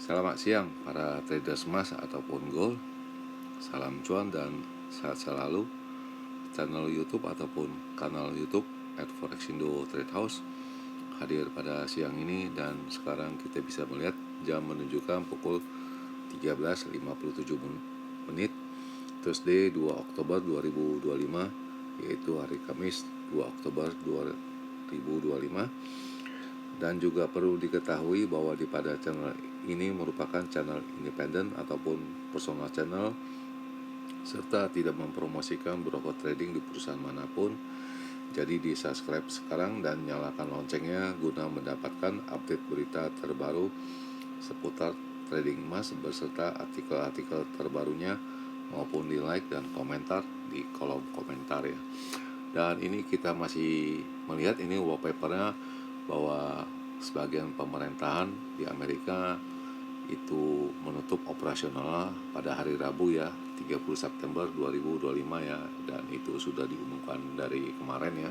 Selamat siang para traders emas ataupun gold. Salam cuan dan sehat selalu. Channel YouTube ataupun kanal YouTube @forexindo Trade House hadir pada siang ini, dan sekarang kita bisa melihat jam menunjukkan pukul 13.57 menit Thursday 2 Oktober 2025, yaitu hari Kamis 2 Oktober 2025. Dan juga perlu diketahui bahwa pada channel ini merupakan channel independen ataupun personal channel, serta tidak mempromosikan broker trading di perusahaan manapun. Jadi di subscribe sekarang dan nyalakan loncengnya guna mendapatkan update berita terbaru seputar trading emas beserta artikel-artikel terbarunya, maupun di like dan komentar di kolom komentar ya. Dan ini kita masih melihat ini wallpapernya bahwa sebagian pemerintahan di Amerika itu menutup operasional pada hari Rabu ya, 30 September 2025 ya, dan itu sudah diumumkan dari kemarin ya.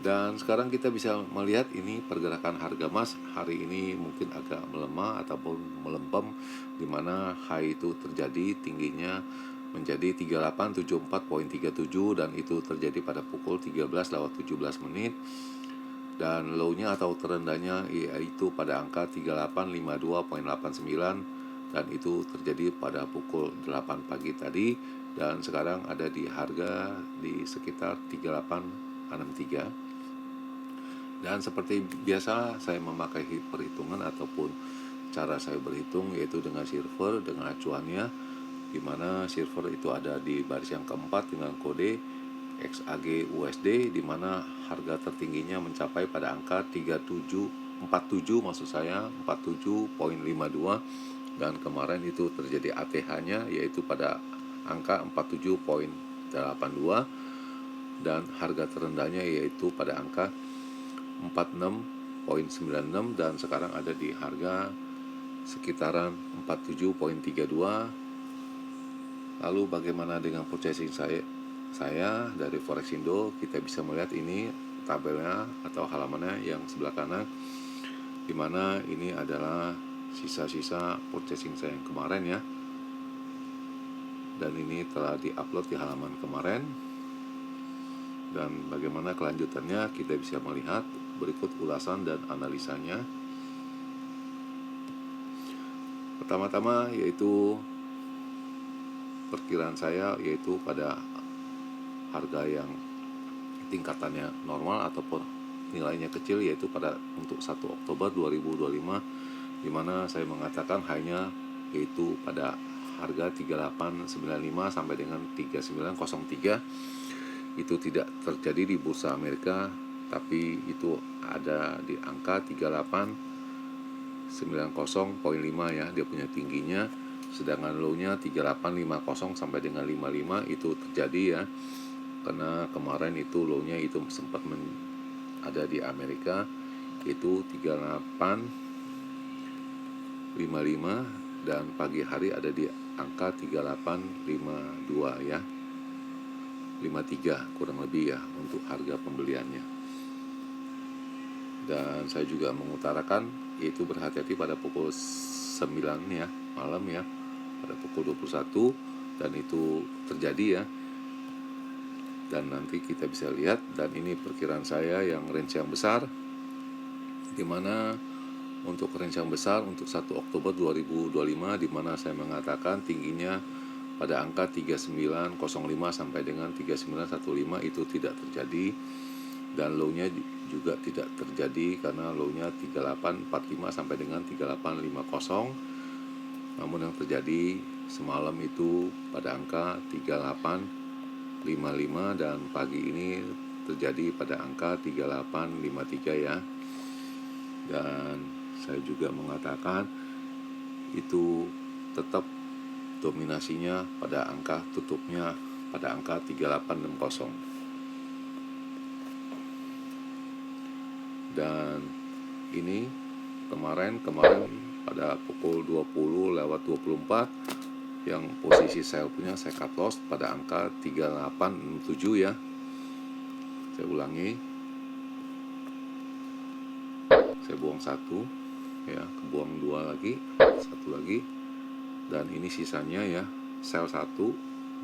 Dan sekarang kita bisa melihat ini pergerakan harga emas hari ini mungkin agak melemah ataupun melempem, di mana high itu terjadi tingginya menjadi 3874.37 dan itu terjadi pada pukul 13.17 menit, dan low-nya atau terendahnya yaitu pada angka 3852.89 dan itu terjadi pada pukul 8 pagi tadi, dan sekarang ada di harga di sekitar 3863. Dan seperti biasa saya memakai perhitungan ataupun cara saya berhitung yaitu dengan silver dengan acuannya, di mana silver itu ada di baris yang keempat dengan kode XAG USD, di mana harga tertingginya mencapai pada angka 47 maksud saya 47.52, dan kemarin itu terjadi ATH-nya yaitu pada angka 47.82, dan harga terendahnya yaitu pada angka 46.96, dan sekarang ada di harga sekitaran 47.32. Lalu bagaimana dengan purchasing saya dari Forexindo? Kita bisa melihat ini tabelnya atau halamannya yang sebelah kanan, di mana ini adalah sisa-sisa purchasing saya yang kemarin ya, dan ini telah diupload di halaman kemarin. Dan bagaimana kelanjutannya kita bisa melihat berikut ulasan dan analisanya. Pertama-tama yaitu perkiraan saya yaitu pada harga yang tingkatannya normal ataupun nilainya kecil, yaitu pada untuk 1 Oktober 2025, di mana saya mengatakan hanya yaitu pada harga 3895 sampai dengan 3903. Itu tidak terjadi di bursa Amerika, tapi itu ada di angka 3890.5 ya, dia punya tingginya, sedangkan low-nya 3850 sampai dengan 55 itu terjadi ya, karena kemarin itu low-nya itu sempat ada di Amerika itu 3855, dan pagi hari ada di angka 3852 ya, 53 kurang lebih ya untuk harga pembeliannya. Dan saya juga mengutarakan yaitu berhati-hati pada pukul 9 ya malam ya, pada pukul 21, dan itu terjadi ya. Dan nanti kita bisa lihat, dan ini perkiraan saya yang range yang besar, di mana untuk range yang besar untuk 1 Oktober 2025, di mana saya mengatakan tingginya pada angka 3905 sampai dengan 3915 itu tidak terjadi, dan low-nya juga tidak terjadi karena low-nya 3845 sampai dengan 3850. Namun yang terjadi semalam itu pada angka 3855, dan pagi ini terjadi pada angka 3853 ya. Dan saya juga mengatakan itu tetap dominasinya pada angka tutupnya pada angka 3860. Dan ini kemarin pada pukul 20:24 yang posisi sell punya saya cut loss pada angka 3867 ya. Saya ulangi, saya buang satu, ya, kebuang 2 lagi, satu lagi, dan ini sisanya ya, sell 1,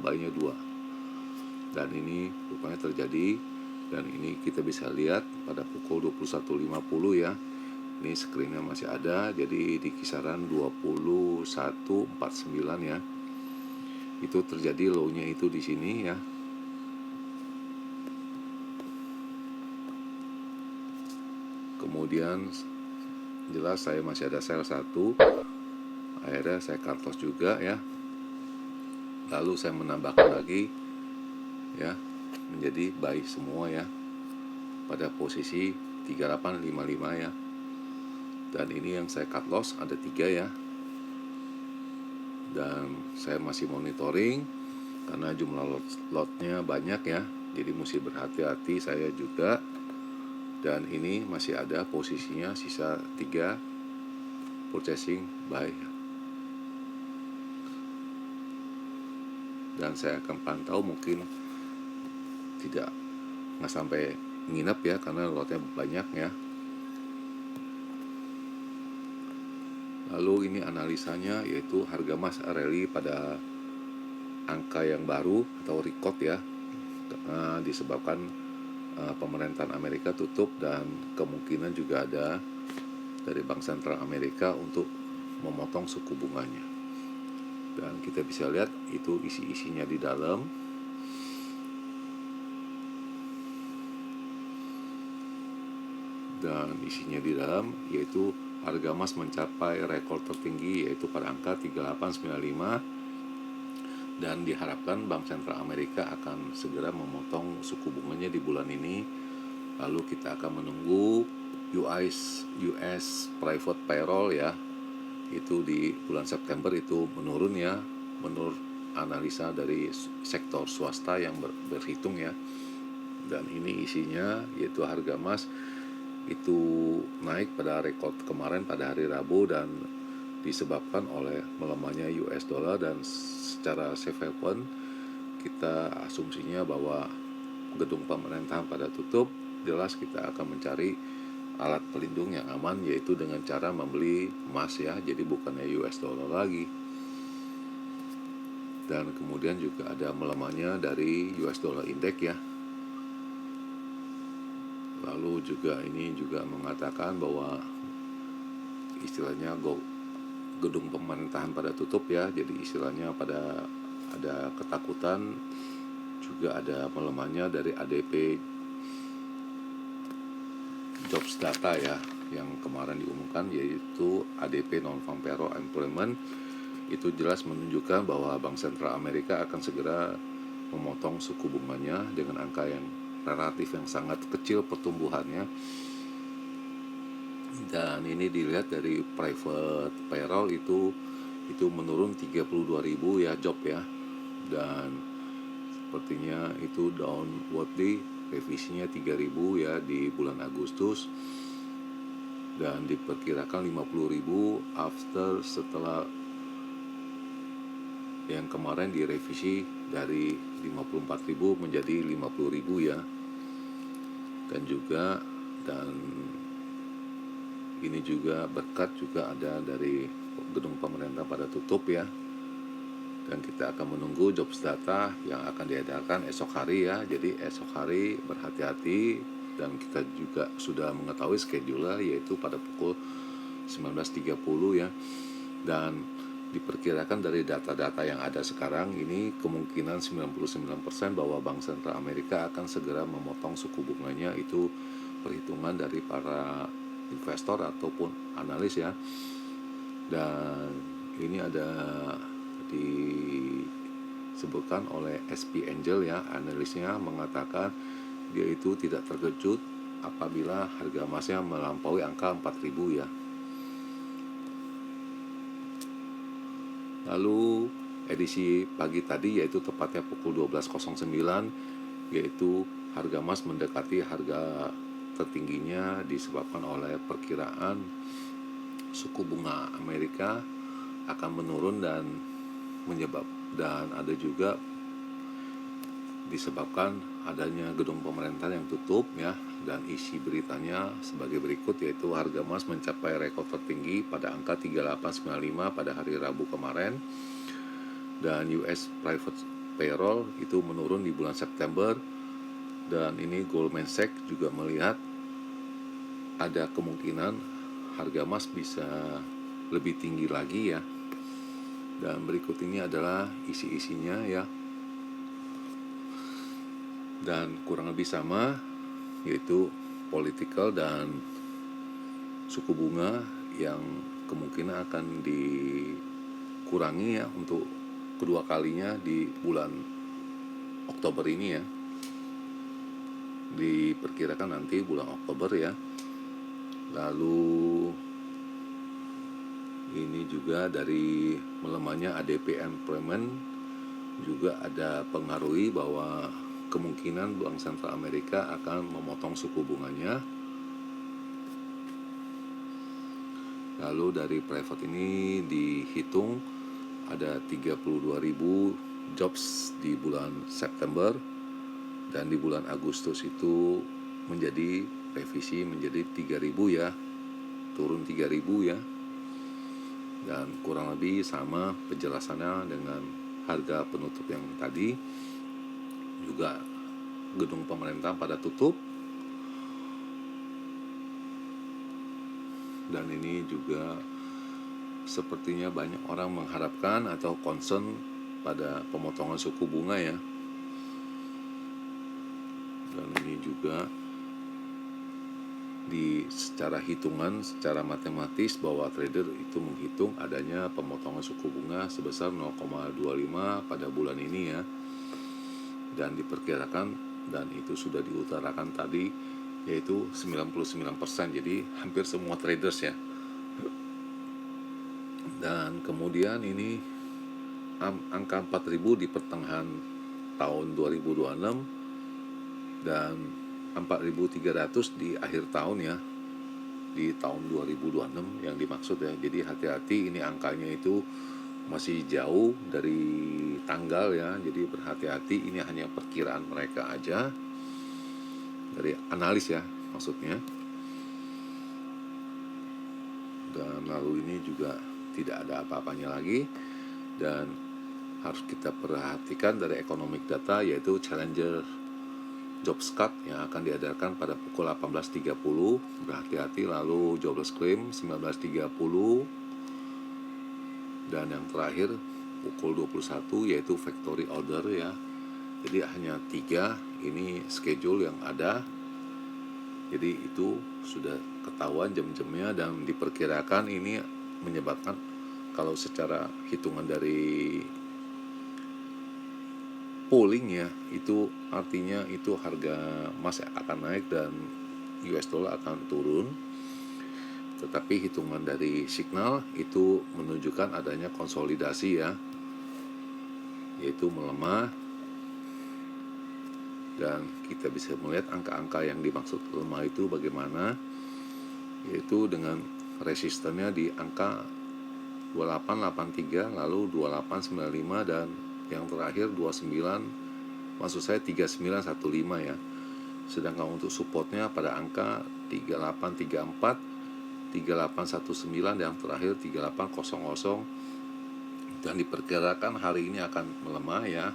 buy-nya 2. Dan ini rupanya terjadi, dan ini kita bisa lihat pada pukul 21.50 ya. Ini screennya masih ada, jadi di kisaran 21.49 ya. Itu terjadi low-nya itu di sini ya. Kemudian jelas saya masih ada sell 1, akhirnya saya cut loss juga ya. Lalu saya menambahkan lagi ya, menjadi buy semua ya, pada posisi 3855 ya. Dan ini yang saya cut loss ada 3 ya. Dan saya masih monitoring karena jumlah lotnya banyak ya, jadi mesti berhati-hati saya juga. Dan ini masih ada posisinya sisa 3 purchasing buy. Dan saya akan pantau, mungkin nggak sampai nginep ya, karena lotnya banyak ya. Lalu ini analisanya, yaitu harga emas rally pada angka yang baru atau record ya, disebabkan pemerintahan Amerika tutup, dan kemungkinan juga ada dari Bank Sentral Amerika untuk memotong suku bunganya. Dan kita bisa lihat itu isi-isinya di dalam. Dan isinya di dalam yaitu harga emas mencapai rekor tertinggi yaitu pada angka 3895, dan diharapkan Bank Sentral Amerika akan segera memotong suku bunganya di bulan ini. Lalu kita akan menunggu US private payroll ya, itu di bulan September itu menurun ya, menurut analisa dari sektor swasta yang berhitung ya. Dan ini isinya yaitu harga emas itu naik pada rekor kemarin pada hari Rabu, dan disebabkan oleh melemahnya US dollar. Dan secara safe haven kita asumsinya bahwa gedung pemerintahan pada tutup, jelas kita akan mencari alat pelindung yang aman, yaitu dengan cara membeli emas ya, jadi bukannya US dollar lagi. Dan kemudian juga ada melemahnya dari US dollar index ya. Lalu juga ini juga mengatakan bahwa istilahnya gedung pemerintahan pada tutup ya, jadi istilahnya pada ada ketakutan. Juga ada melemahnya dari ADP jobs data ya, yang kemarin diumumkan, yaitu ADP non-farm payroll employment. Itu jelas menunjukkan bahwa Bank Sentral Amerika akan segera memotong suku bunganya dengan angka yang relatif yang sangat kecil pertumbuhannya. Dan ini dilihat dari private payroll itu menurun 32.000 ya job ya, dan sepertinya itu downwardly, revisinya 3.000 ya di bulan Agustus, dan diperkirakan 50.000 setelah yang kemarin direvisi dari 54.000 menjadi 50.000 ya. Dan ini juga berkat juga ada dari gedung pemerintah pada tutup ya. Dan kita akan menunggu jobs data yang akan diedarkan esok hari ya. Jadi esok hari berhati-hati, dan kita juga sudah mengetahui schedule yaitu pada pukul 19.30 ya. Dan diperkirakan dari data-data yang ada sekarang ini, kemungkinan 99% bahwa Bank Sentral Amerika akan segera memotong suku bunganya. Itu perhitungan dari para investor ataupun analis ya. Dan ini ada disebutkan oleh SP Angel ya, analisnya mengatakan dia itu tidak terkejut apabila harga emasnya melampaui angka 4.000 ya. Lalu edisi pagi tadi, yaitu tepatnya pukul 12.09, yaitu harga emas mendekati harga tertingginya disebabkan oleh perkiraan suku bunga Amerika akan menurun, dan ada juga disebabkan adanya gedung pemerintahan yang tutup ya, dan isi beritanya sebagai berikut, yaitu harga emas mencapai rekor tertinggi pada angka 3895 pada hari Rabu kemarin, dan US private payroll itu menurun di bulan September, dan ini Goldman Sachs juga melihat ada kemungkinan harga emas bisa lebih tinggi lagi ya. Dan berikut ini adalah isi-isinya ya, dan kurang lebih sama, yaitu political dan suku bunga yang kemungkinan akan dikurangi ya untuk kedua kalinya di bulan Oktober ini ya. Diperkirakan nanti bulan Oktober ya. Lalu ini juga dari melemahnya ADP employment juga ada pengaruhi bahwa kemungkinan Bank Sentral Amerika akan memotong suku bunganya. Lalu dari private ini dihitung ada 32.000 jobs di bulan September, dan di bulan Agustus itu menjadi revisi menjadi 3.000 ya, turun 3.000 ya. Dan kurang lebih sama penjelasannya dengan harga penutup yang tadi. Juga gedung pemerintah pada tutup, dan ini juga sepertinya banyak orang mengharapkan atau concern pada pemotongan suku bunga ya. Dan ini juga secara hitungan, secara matematis, bahwa trader itu menghitung adanya pemotongan suku bunga sebesar 0,25 pada bulan ini ya. Dan diperkirakan, dan itu sudah diutarakan tadi, yaitu 99%, jadi hampir semua traders ya. Dan kemudian ini angka 4.000 di pertengahan tahun 2026 dan 4.300 di akhir tahun ya, di tahun 2026 yang dimaksud ya. Jadi hati-hati, ini angkanya itu masih jauh dari tanggal ya, jadi berhati-hati, ini hanya perkiraan mereka aja, dari analis ya maksudnya. Dan lalu ini juga tidak ada apa-apanya lagi, dan harus kita perhatikan dari economic data, yaitu Challenger Jobs Cut yang akan diadakan pada pukul 18.30, berhati-hati. Lalu jobless claim 19.30, dan yang terakhir pukul 21 yaitu factory order ya. Jadi hanya 3 ini schedule yang ada, jadi itu sudah ketahuan jam-jamnya, dan diperkirakan ini menyebabkan, kalau secara hitungan dari polling ya, itu artinya itu harga emas akan naik dan US dollar akan turun. Tetapi hitungan dari signal itu menunjukkan adanya konsolidasi ya, yaitu melemah. Dan kita bisa melihat angka-angka yang dimaksud lemah itu bagaimana, yaitu dengan resistennya di angka 2883, lalu 2895, dan yang terakhir 29, maksud saya 3915 ya. Sedangkan untuk supportnya pada angka 3834, 3819, yang terakhir 3800, dan diperkirakan hari ini akan melemah ya.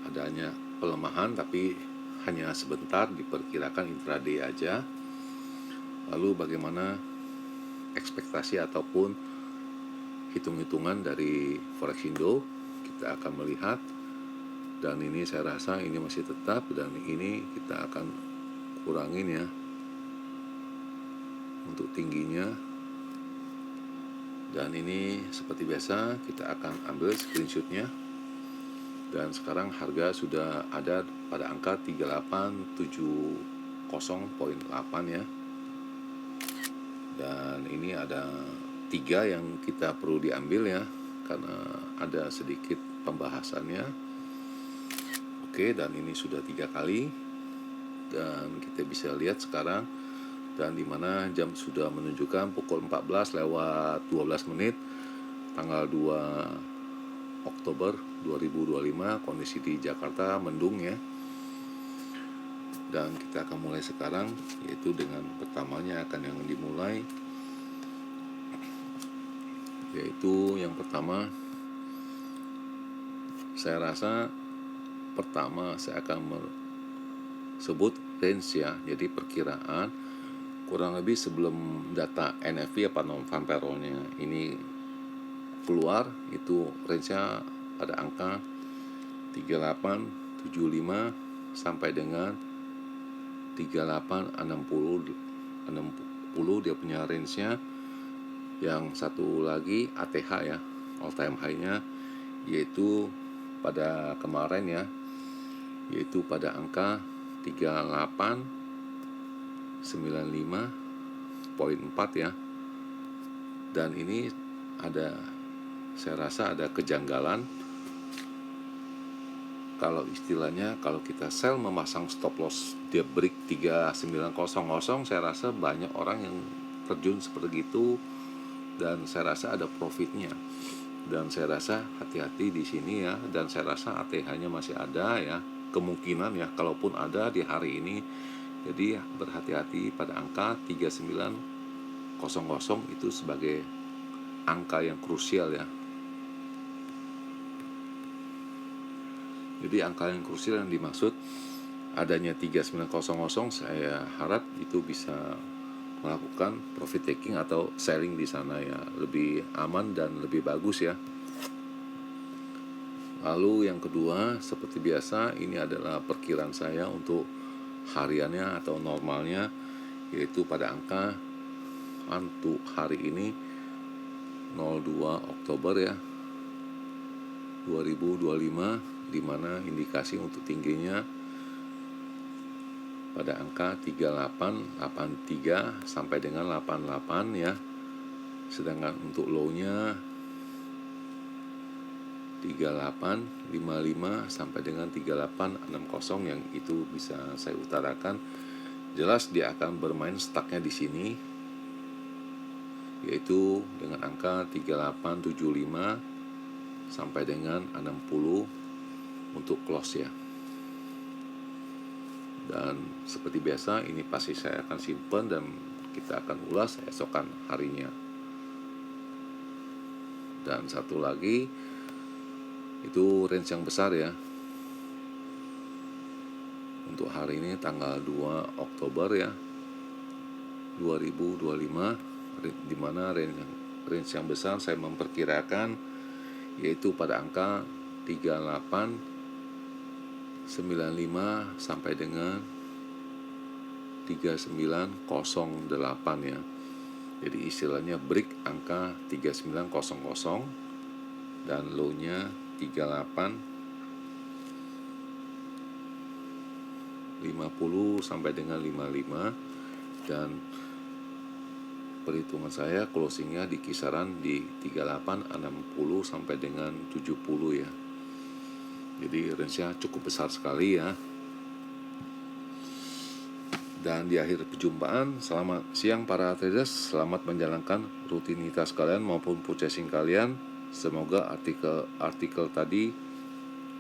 Adanya pelemahan tapi hanya sebentar, diperkirakan intraday aja. Lalu bagaimana ekspektasi ataupun hitung-hitungan dari Forexindo, kita akan melihat. Dan ini saya rasa ini masih tetap, dan ini kita akan kurangin ya untuk tingginya. Dan ini seperti biasa kita akan ambil screenshotnya, dan sekarang harga sudah ada pada angka 3870.8 ya. Dan ini ada 3 yang kita perlu diambil ya, karena ada sedikit pembahasannya. Oke, dan ini sudah 3 kali, dan kita bisa lihat sekarang, dan dimana jam sudah menunjukkan pukul 14:12 tanggal 2 Oktober 2025, kondisi di Jakarta mendung ya. Dan kita akan mulai sekarang, yaitu dengan pertamanya akan yang dimulai, yaitu yang pertama, saya rasa pertama saya akan sebut range ya, jadi perkiraan kurang lebih sebelum data NFP apa non-farm payroll-nya ini keluar, itu range-nya pada angka 3875 sampai dengan 3860 dia punya range-nya. Yang satu lagi ATH ya, all time high-nya, yaitu pada kemarin ya, yaitu pada angka 3895.4 ya. Dan ini saya rasa ada kejanggalan. Kalau istilahnya, kalau kita sell memasang stop loss dia break 3900, saya rasa banyak orang yang terjun seperti itu, dan saya rasa ada profitnya. Dan saya rasa hati-hati di sini ya, dan saya rasa ATH-nya masih ada ya, kemungkinan ya, kalaupun ada di hari ini. Jadi berhati-hati pada angka 3900 itu sebagai angka yang krusial ya. Jadi angka yang krusial yang dimaksud adanya 3900, saya harap itu bisa melakukan profit taking atau selling di sana ya, lebih aman dan lebih bagus ya. Lalu yang kedua, seperti biasa, ini adalah perkiraan saya untuk hariannya atau normalnya, yaitu pada angka untuk hari ini 02 Oktober ya 2025, di mana indikasi untuk tingginya pada angka 3883 sampai dengan 88 ya. Sedangkan untuk low-nya 3855 sampai dengan 3860, yang itu bisa saya utarakan jelas dia akan bermain stucknya di sini, yaitu dengan angka 3875 sampai dengan 60 untuk close ya. Dan seperti biasa ini pasti saya akan simpan dan kita akan ulas esokan harinya. Dan satu lagi, itu range yang besar ya, untuk hari ini tanggal 2 Oktober ya 2025, di mana range yang besar saya memperkirakan yaitu pada angka 3895 sampai dengan 3908 ya. Jadi istilahnya break angka 3900 dan low-nya 3850 sampai dengan 55, dan perhitungan saya closingnya di kisaran di 3860 sampai dengan 70 ya. Jadi range-nya cukup besar sekali ya. Dan di akhir perjumpaan, selamat siang para traders, selamat menjalankan rutinitas kalian maupun purchasing kalian. Semoga artikel tadi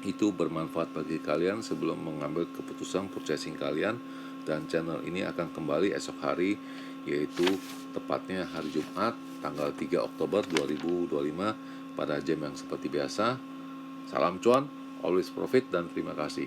itu bermanfaat bagi kalian sebelum mengambil keputusan purchasing kalian. Dan channel ini akan kembali esok hari, yaitu tepatnya hari Jumat tanggal 3 Oktober 2025 pada jam yang seperti biasa. Salam cuan, always profit, dan terima kasih.